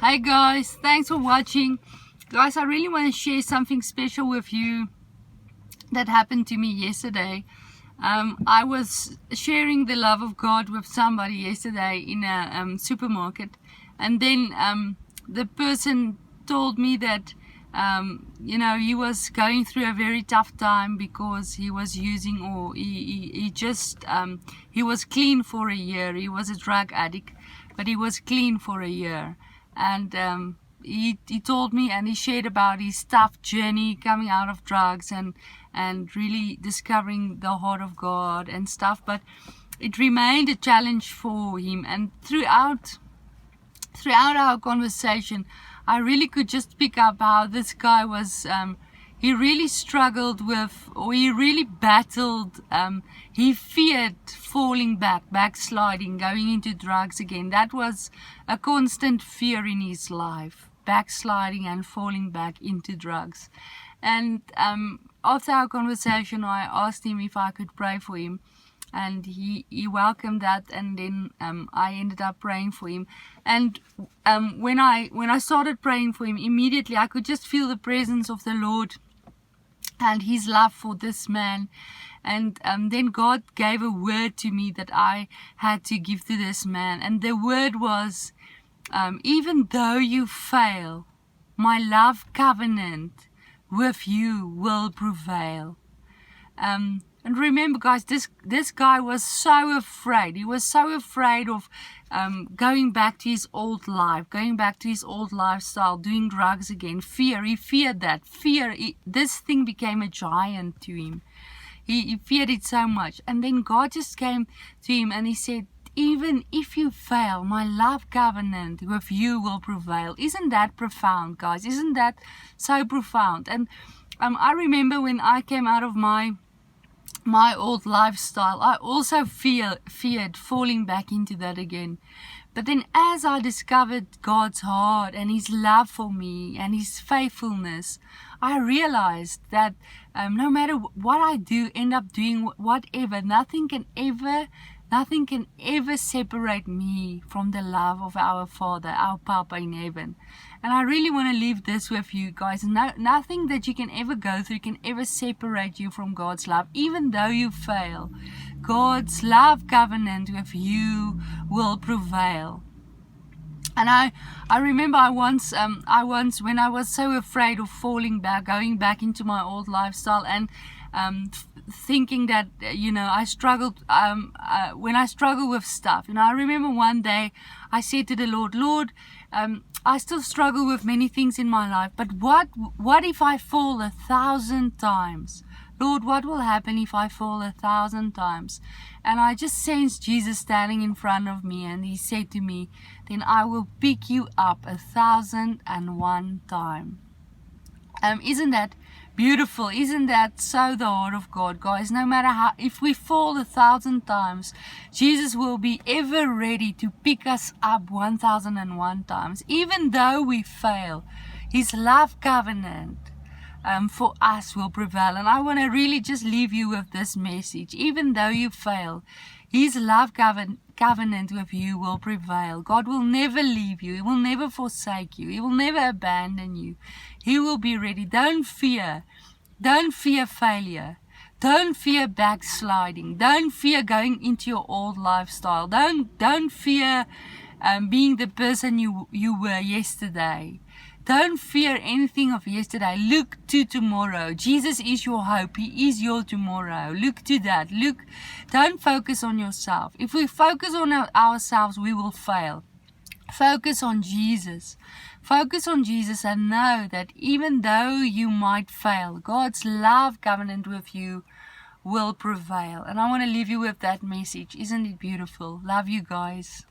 Hi guys, thanks for watching. Guys, I really want to share something special with you that happened to me yesterday. I was sharing the love of God with somebody yesterday in a supermarket, and then the person told me that he was going through a very tough time because he was using, or he was clean for a year. He was a drug addict, but he was clean for a year. And he told me, and he shared about his tough journey coming out of drugs and really discovering the heart of God and stuff. But it remained a challenge for him, and throughout our conversation, I really could just pick up how this guy was, he really struggled with, or he really battled, he feared falling backsliding, going into drugs again. That was a constant fear in his life, backsliding and falling back into drugs. And after our conversation, I asked him if I could pray for him. And he welcomed that, and then I ended up praying for him. And when I started praying for him, immediately I could just feel the presence of the Lord and His love for this man. And then God gave a word to me that I had to give to this man. And the word was, even though you fail, my love covenant with you will prevail. And remember, guys, this guy was so afraid. He was so afraid of going back to his old life, going back to his old lifestyle, doing drugs again. Fear. He feared that. Fear. This thing became a giant to him. He feared it so much. And then God just came to him and He said, even if you fail, my love covenant with you will prevail. Isn't that profound, guys? Isn't that so profound? And I remember when I came out of my old lifestyle, I also feared falling back into that again. But then as I discovered God's heart and His love for me and His faithfulness, I realized that no matter what I do, end up doing whatever, nothing can ever separate me from the love of our Father, our Papa in heaven. And I really want to leave this with you guys. Nothing that you can ever go through can ever separate you from God's love. Even though you fail, God's love covenant with you will prevail. And I remember I once when I was so afraid of falling back, going back into my old lifestyle, and thinking that I struggled when I struggle with stuff. I remember one day I said to the Lord, I still struggle with many things in my life, but what if I fall 1,000 times? Lord, what will happen if I fall 1,000 times? And I just sensed Jesus standing in front of me, and He said to me, then I will pick you up 1,001 times. Isn't that beautiful? Isn't that so the heart of God, guys? No matter how, if we fall 1,000 times, Jesus will be ever ready to pick us up 1,001 times. Even though we fail, His love covenant for us will prevail. And I want to really just leave you with this message. Even though you fail, His love covenant with you will prevail. God will never leave you. He will never forsake you. He will never abandon you. He will be ready. Don't fear. Don't fear failure. Don't fear backsliding. Don't fear going into your old lifestyle. Don't fear being the person you were yesterday. Don't fear anything of yesterday. Look to tomorrow. Jesus is your hope. He is your tomorrow. Look to that. Don't focus on yourself. If we focus on ourselves, we will fail. Focus on Jesus. Focus on Jesus and know that even though you might fail, God's love covenant with you will prevail. And I want to leave you with that message. Isn't it beautiful? Love you guys.